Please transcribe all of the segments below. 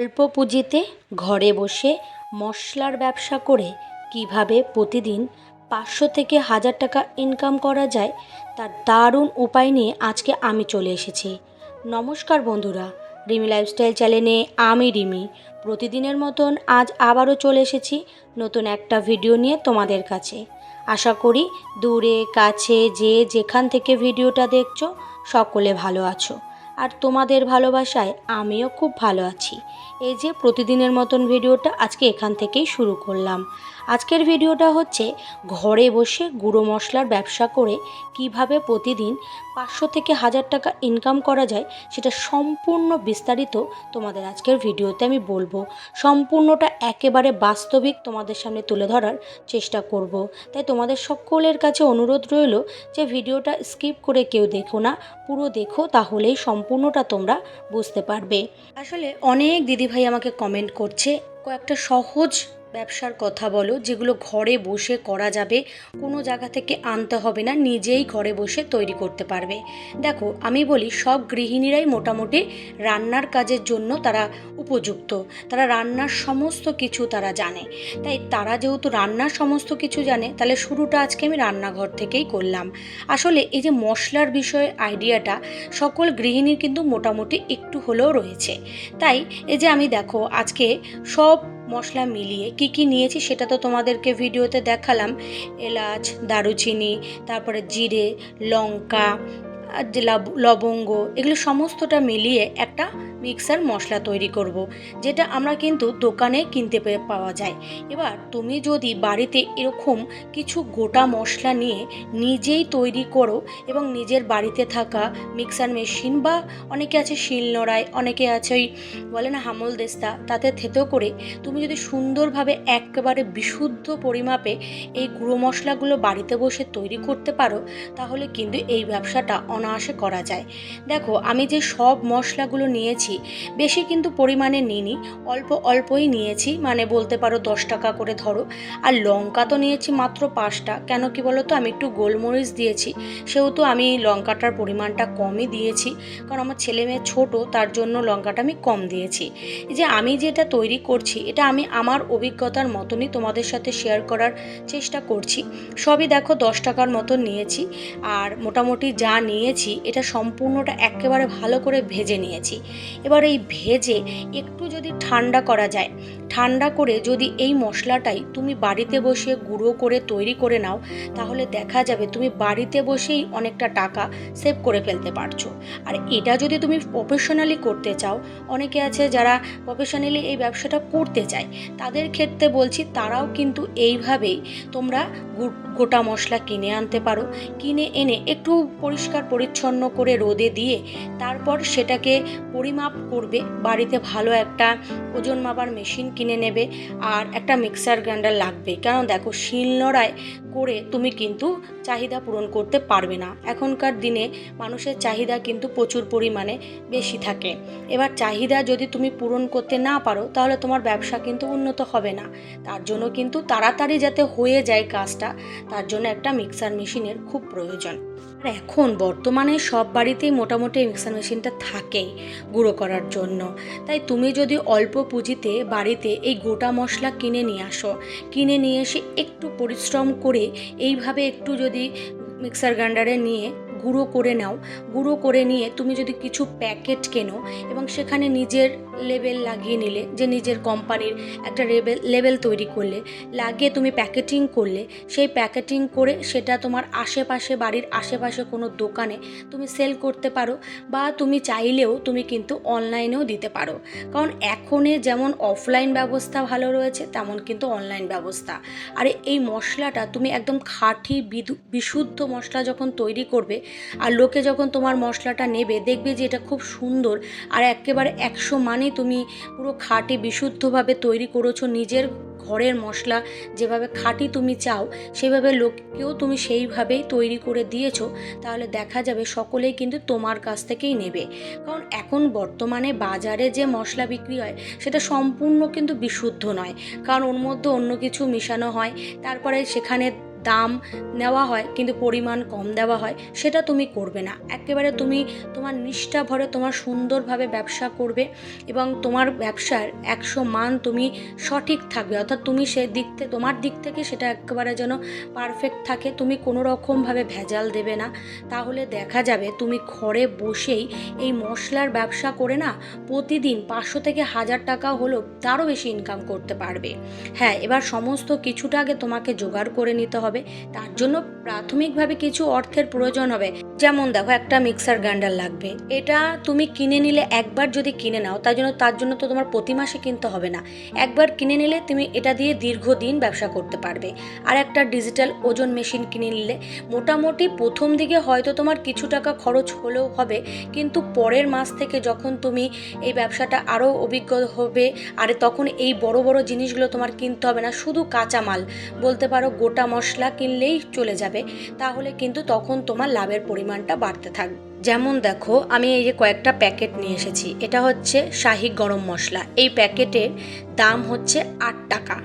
অল্প পুঁজিতে ঘরে বসে মশলার ব্যবসা করে কিভাবে প্রতিদিন 500 থেকে 1000 টাকা ইনকাম করা যায় তার দারুণ উপায় নিয়ে আজকে আমি চলে এসেছি। নমস্কার বন্ধুরা, রিমি লাইফস্টাইল চ্যানেলে আমি রিমি প্রতিদিনের মতন আজ আবারও চলে এসেছি নতুন একটা ভিডিও নিয়ে তোমাদের কাছে। আশা করি দূরে কাছে যে যেখান থেকে ভিডিওটা দেখছো সকলে ভালো আছো, আর তোমাদের ভালোবাসায় আমিও খুব ভালো আছি। এই যে প্রতিদিনের মতন ভিডিওটা আজকে এখান থেকেই শুরু করলাম। আজকের ভিডিওটা হচ্ছে ঘরে বসে গুঁড়ো মশলার ব্যবসা করে কিভাবে প্রতিদিন 500 থেকে 1000 টাকা ইনকাম করা যায় সেটা সম্পূর্ণ বিস্তারিত তোমাদের আজকের ভিডিওতে আমি বলবো। সম্পূর্ণটা একেবারে বাস্তবিক তোমাদের সামনে তুলে ধরার চেষ্টা করব। তাই তোমাদের সকলের কাছে অনুরোধ রইল যে ভিডিওটা স্কিপ করে কেউ দেখো না, পুরো দেখো, তাহলেই সম্পূর্ণটা তোমরা বুঝতে পারবে। আসলে অনেক দিদিভাই আমাকে কমেন্ট করছে কয়েকটা সহজ ব্যবসার কথা বলো যেগুলো ঘরে বসে করা যাবে, কোনো জায়গা থেকে আনতে হবে না, নিজেই ঘরে বসে তৈরি করতে পারবে। দেখো, আমি বলি সব গৃহিণীরাই মোটামুটি রান্নার কাজের জন্য তারা উপযুক্ত, তারা রান্নার সমস্ত কিছু তারা জানে। তাই তারা যেহেতু রান্নার সমস্ত কিছু জানে, তাহলে শুরুটা আজকে আমি রান্নাঘর থেকেই করলাম। আসলে এই যে মশলার বিষয়ে আইডিয়াটা সকল গৃহিণীর কিন্তু মোটামুটি একটু হলেও রয়েছে। তাই এই যে আমি দেখো আজকে সব মশলা মিলিয়ে কি নিয়েছি সেটা তো তোমাদেরকে ভিডিওতে দেখালাম। এলাচ, দারুচিনি, তারপরে জিরে, লঙ্কা, আর যে লবঙ্গ, এগুলো সমস্তটা মিলিয়ে একটা মিক্সার মশলা তৈরি করব, যেটা আমরা কিন্তু দোকানে কিনতে পাওয়া যায়। এবার তুমি যদি বাড়িতে এরকম কিছু গোটা মশলা নিয়ে নিজেই তৈরি করো এবং নিজের বাড়িতে থাকা মিক্সার মেশিন বা অনেকে আছে শিলনোড়ায়, অনেকে আছে ওই বলে না হামলদেস্তা, তাতে থেতো করে তুমি যদি সুন্দরভাবে একেবারে বিশুদ্ধ পরিমাপে এই গুঁড়ো মশলাগুলো বাড়িতে বসে তৈরি করতে পারো, তাহলে কিন্তু এই ব্যবসাটা অনায়াসে করা যায়। দেখো, আমি যে সব মশলাগুলো নিয়েছি বেশি কিন্তু পরিমাণে নিইনি, অল্প অল্পই নিয়েছি, মানে বলতে পারো 10 টাকা করে ধরো। আর লঙ্কা তো নিয়েছি মাত্র 5টা। কেন কি বলো তো, আমি একটু গোলমরিচ দিয়েছি, সেহেতু আমি লঙ্কাটার পরিমাণটা কমই দিয়েছি, কারণ আমার ছেলে মেয়ে ছোটো, তার জন্য লঙ্কাটা আমি কম দিয়েছি। এই যে আমি যেটা তৈরি করছি এটা আমি আমার অভিজ্ঞতার মতনই তোমাদের সাথে শেয়ার করার চেষ্টা করছি। সবই দেখো 10 টাকার মতন নিয়েছি, আর মোটামুটি যা নিয়েছি এটা সম্পূর্ণটা একেবারে ভালো করে ভেজে নিয়েছি। এবার এই ভেজে একটু যদি ঠান্ডা করা যায়, ঠান্ডা করে যদি এই মশলাটাই তুমি বাড়িতে বসে গুঁড়ো করে তৈরি করে নাও, তাহলে দেখা যাবে তুমি বাড়িতে বসেই অনেকটা টাকা সেভ করে ফেলতে পারছো। আর এটা যদি তুমি প্রফেশনালি করতে চাও, অনেকে আছে যারা প্রফেশনালি এই ব্যবসাটা করতে চায়, তাদের ক্ষেত্রে বলছি তারাও কিন্তু এইভাবেই তোমরা গোটা মশলা কিনে আনতে পারো। কিনে এনে একটু পরিষ্কার পরিচ্ছন্ন করে রোদে দিয়ে তারপর সেটাকে পরিমাপ করবে। বাড়িতে ভালো একটা ওজন মাপার মেশিন কিনে নেবে, আর একটা মিক্সার গ্রাইন্ডার লাগবে, কারণ দেখো শিলনোড়ায় করে তুমি কিন্তু চাহিদা পূরণ করতে পারবে না। এখনকার দিনে মানুষের চাহিদা কিন্তু প্রচুর পরিমাণে বেশি থাকে। এবার চাহিদা যদি তুমি পূরণ করতে না পারো, তাহলে তোমার ব্যবসা কিন্তু উন্নত হবে না। তার জন্য কিন্তু তাড়াতাড়ি যাতে হয়ে যায় কাজটা, তার জন্য একটা মিক্সার মেশিনের খুব প্রয়োজন। আর এখন বর্তমানে সব বাড়িতেই মোটামুটি মিক্সার মেশিনটা থাকেই গুঁড়ো করার জন্য। তাই তুমি যদি অল্প পুঁজিতে বাড়িতে এই গোটা মশলা কিনে নিয়ে আসো, কিনে নিয়ে এসে একটু পরিশ্রম করে এইভাবে একটু যদি মিক্সার গ্রাইন্ডারে নিয়ে গুঁড়ো করে নাও, গুঁড়ো করে নিয়ে তুমি যদি কিছু প্যাকেট কেনো এবং সেখানে নিজের লেবেল লাগিয়ে নিলে, যে নিজের কোম্পানির একটা লেবেল তৈরি করলে, লাগিয়ে তুমি প্যাকেটিং করলে, সেই প্যাকেটিং করে সেটা তোমার আশেপাশে, বাড়ির আশেপাশে কোনো দোকানে তুমি সেল করতে পারো, বা তুমি চাইলেও তুমি কিন্তু অনলাইনেও দিতে পারো। কারণ এখনে যেমন অফলাইন ব্যবস্থা ভালো রয়েছে, তেমন কিন্তু অনলাইন ব্যবস্থা। আর এই মশলাটা তুমি একদম খাঁটি বিশুদ্ধ মশলা যখন তৈরি করবে, আর লোকে যখন তোমার মশলাটা নেবে দেখবে যে এটা খুব সুন্দর আর একেবারে 100 মানে তুমি পুরো খাঁটি বিশুদ্ধভাবে তৈরি করেছো, নিজের ঘরের মশলা যেভাবে খাঁটি তুমি চাও সেভাবে লোককেও তুমি সেইভাবেই তৈরি করে দিয়েছো, তাহলে দেখা যাবে সকলেই কিন্তু তোমার কাছ থেকেই নেবে। কারণ এখন বর্তমানে বাজারে যে মশলা বিক্রি হয় সেটা সম্পূর্ণ কিন্তু বিশুদ্ধ নয়, কারণ ওর মধ্যে অন্য কিছু মিশানো হয়, তারপরে সেখানে দাম নেওয়া হয় কিন্তু পরিমাণ কম দেওয়া হয়, সেটা তুমি করবে না। একেবারে তুমি তোমার নিষ্ঠা ভরে তোমার সুন্দরভাবে ব্যবসা করবে এবং তোমার ব্যবসার 100 মান তুমি সঠিক থাকবে, অর্থাৎ তুমি তোমার দিক থেকে সেটা একেবারে যেন পারফেক্ট থাকে, তুমি কোনো রকমভাবে ভেজাল দেবে না। তাহলে দেখা যাবে তুমি ঘরে বসেই এই মশলার ব্যবসা করে না প্রতিদিন 500 থেকে 1000 টাকা হলেও তারও বেশি ইনকাম করতে পারবে। হ্যাঁ, এবার সমস্ত কিছুটা আগে তোমাকে জোগাড় করে নিতে হবে। তার জন্য প্রাথমিকভাবে কিছু অর্থের প্রয়োজন হবে। যেমন দেখো, একটা মিক্সার গ্রাইন্ডার লাগবে। এটা তুমি কিনে নিলে, একবার যদি কিনে নাও, তার জন্য তো তোমার প্রতি মাসে কিনতে হবে না। একবার কিনে নিলে তুমি এটা দিয়ে দীর্ঘদিন ব্যবসা করতে পারবে। আর একটা ডিজিটাল ওজন মেশিন কিনে নিলে মোটামুটি প্রথম দিকে হয়তো তোমার কিছু টাকা খরচ হলেও হবে, কিন্তু পরের মাস থেকে যখন তুমি এই ব্যবসাটা আরও অভিজ্ঞ হবে, আর তখন এই বড় বড় জিনিসগুলো তোমার কিনতে হবে না, শুধু কাঁচামাল বলতে পারো গোটা মশলা কিনলেই চলে যাবে। তাহলে কিন্তু তখন তোমার লাভের পরিমাণটা বাড়তে থাকবে। যেমন দেখো, আমি এই যে কয়েকটা প্যাকেট নিয়ে এসেছি। এটা হচ্ছে শাহি গরম মশলা। এই প্যাকেটের দাম হচ্ছে 8 টাকা।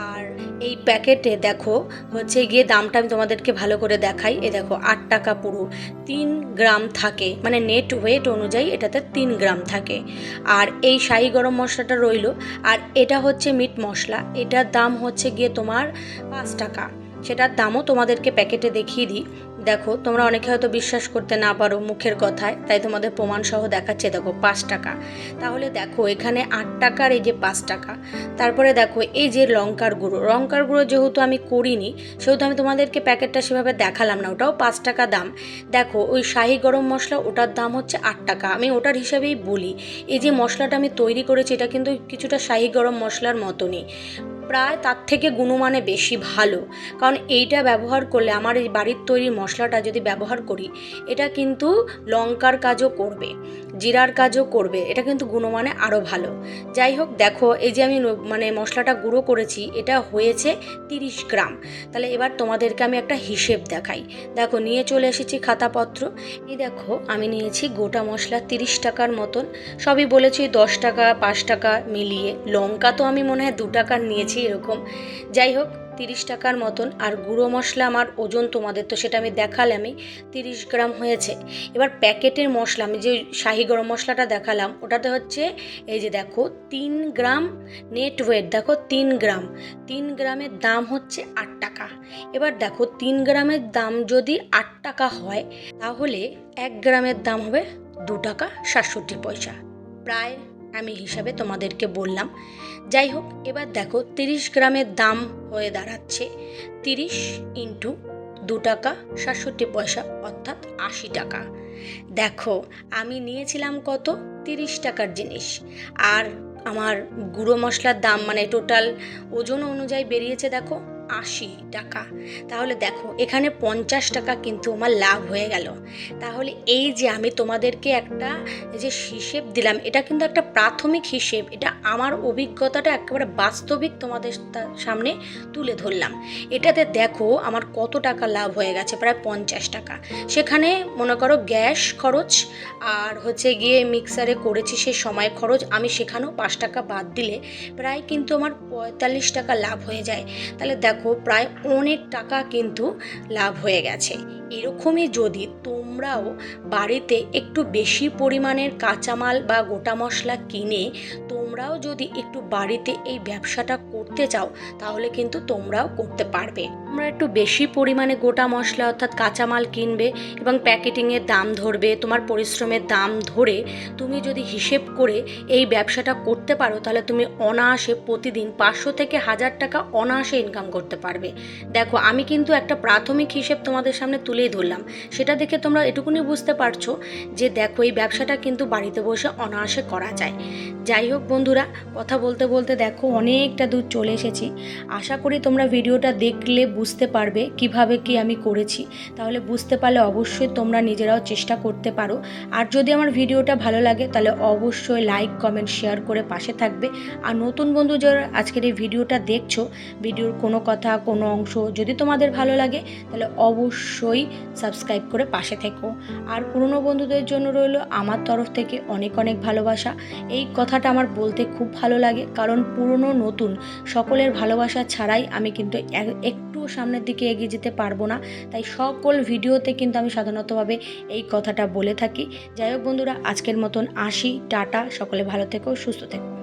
আর এই প্যাকেটে দেখো হচ্ছে গিয়ে দামটা আমি তোমাদেরকে ভালো করে দেখাই। এ দেখো 8 টাকা পুরো 3 গ্রাম থাকে, মানে নেট ওয়েট অনুযায়ী এটাতে 3 গ্রাম থাকে। আর এই শাহি গরম মশলাটা রইলো। আর এটা হচ্ছে মিট মশলা, এটার দাম হচ্ছে গিয়ে তোমার 5 টাকা। সেটার দামও তোমাদেরকে প্যাকেটে দেখিয়ে দিই। দেখো, তোমরা অনেকে হয়তো বিশ্বাস করতে না পারো মুখের কথায়, তাই তোমাদের প্রমাণ সহ দেখাচ্ছে। দেখো 5 টাকা। তাহলে দেখো এখানে 8 টাকার এই যে 5 টাকা। তারপরে দেখো এই যে লঙ্কার গুঁড়ো যেহেতু আমি করিনি, সেহেতু আমি তোমাদেরকে প্যাকেটটা সেভাবে দেখালাম না, ওটাও 5 টাকা দাম। দেখো ওই শাহি গরম মশলা, ওটার দাম হচ্ছে 8 টাকা। আমি ওটার হিসাবেই বলি। এই যে মশলাটা আমি তৈরি করেছি, এটা কিন্তু কিছুটা শাহি গরম মশলার মতনই, প্রায় তার থেকে গুণমানে বেশি ভালো। কারণ এইটা ব্যবহার করলে, আমার এই বাড়ির তৈরি মশলাটা যদি ব্যবহার করি, এটা কিন্তু লঙ্কার কাজও করবে, জিরার কাজও করবে, এটা কিন্তু গুণমানে আরও ভালো। যাই হোক, দেখো এই যে আমি মশলাটা গুঁড়ো করেছি, এটা হয়েছে 30 গ্রাম। তাহলে এবার তোমাদেরকে আমি একটা হিসেব দেখাই। দেখো নিয়ে চলে এসেছি খাতাপত্র। এই দেখো আমি নিয়েছি গোটা মশলা 30 টাকার মতন, সবই বলেছি 10 টাকা 5 টাকা মিলিয়ে। লঙ্কা তো আমি মনে হয় 2 টাকার নিয়েছি এরকম। যাই হোক 30 টাকার মতন। আর গুঁড়ো মশলা আমার ওজন তোমাদের তো সেটা আমি দেখালামই, 30 গ্রাম হয়েছে। এবার প্যাকেটের মশলা, আমি যে শাহি গরম মশলাটা দেখালাম, ওটাতে হচ্ছে এই যে দেখো 3 গ্রাম নেট ওয়েট। দেখো 3 গ্রাম, 3 গ্রামের দাম হচ্ছে 8 টাকা। এবার দেখো 3 গ্রামের দাম যদি 8 টাকা হয়, তাহলে 1 গ্রামের দাম হবে 2 টাকা 67 পয়সা। প্রায় আমি হিসাবে তোমাদেরকে বললাম। যাই হোক, এবার দেখো 30 গ্রামের দাম হয়ে দাঁড়াচ্ছে 30 ইন্টু 2 টাকা 67 পয়সা, অর্থাৎ 80 টাকা। দেখো আমি নিয়েছিলাম কত, 30 টাকার জিনিস, আর আমার গুঁড়ো মশলার দাম টোটাল ওজন অনুযায়ী বেরিয়েছে দেখো 80 টাকা। তাহলে দেখো এখানে 50 টাকা কিন্তু আমার লাভ হয়ে গেল। তাহলে এই যে আমি তোমাদেরকে একটা যে হিসেব দিলাম, এটা কিন্তু একটা প্রাথমিক হিসেব, এটা আমার অভিজ্ঞতাটা একেবারে বাস্তবিক তোমাদের সামনে তুলে ধরলাম। এটাতে দেখো আমার কত টাকা লাভ হয়ে গেছে, প্রায় 50 টাকা। সেখানে মনে করো গ্যাস খরচ আর হচ্ছে গিয়ে মিক্সারে করেছি সে সময় খরচ, আমি সেখানেও 5 টাকা বাদ দিলে প্রায় কিন্তু আমার 45 টাকা লাভ হয়ে যায়। তাহলে দেখো প্রায় অনেক টাকা কিন্তু লাভ হয়ে গেছে। এরকমই যদি তোমরাও বাড়িতে একটু বেশি পরিমাণের কাঁচামাল বা গোটা মশলা কিনে তোমরাও যদি একটু বাড়িতে এই ব্যবসাটা করতে চাও, তাহলে কিন্তু তোমরাও করতে পারবে। তোমরা একটু বেশি পরিমাণে গোটা মশলা অর্থাৎ কাঁচামাল কিনবে এবং প্যাকেটিংয়ের দাম ধরবে, তোমার পরিশ্রমের দাম ধরে তুমি যদি হিসেব করে এই ব্যবসাটা করতে পারো, তাহলে তুমি অনায়াসে প্রতিদিন 500 থেকে 1000 টাকা অনায়াসে ইনকাম করতে পারবে। দেখো আমি কিন্তু একটা প্রাথমিক হিসেব তোমাদের সামনে তুলেই ধরলাম, সেটা দেখে তোমরা এটুকুনি বুঝতে পারছো যে দেখো এই ব্যবসাটা কিন্তু বাড়িতে বসে অনায়াসে করা যায়। যাই হোক বন্ধুরা, কথা বলতে বলতে দেখো অনেকটা দূর চলে এসেছি। আশা করি তোমরা ভিডিওটা দেখলে বুঝতে পারবে কিভাবে কি আমি করেছি। তাহলে বুঝতে পারলে অবশ্যই তোমরা নিজেরাও চেষ্টা করতে পারো। আর যদি আমার ভিডিওটা ভালো লাগে তাহলে অবশ্যই লাইক কমেন্ট শেয়ার করে পাশে থাকবে। আর নতুন বন্ধু যারা আজকের এই ভিডিওটা দেখছো, ভিডিওর কোনো কথা কোনো অংশ যদি তোমাদের ভালো লাগে তাহলে অবশ্যই সাবস্ক্রাইব করে পাশে থেকো। আর পুরনো বন্ধুদের জন্য রইল আমার তরফ থেকে অনেক অনেক ভালোবাসা। এই কথাটা আমার বলতে খুব ভালো লাগে, কারণ পুরনো নতুন সকলের ভালোবাসা ছাড়াই আমি কিন্তু একটু সামনের দিকে এগিয়ে যেতে পারবো না। তাই সকল ভিডিওতে কিন্তু আমি সাধারণতভাবে এই কথাটা বলে থাকি। যাই হোক বন্ধুরা, আজকের মতন আসি, টাটা, সকলে ভালো থেকো, সুস্থ থেকো।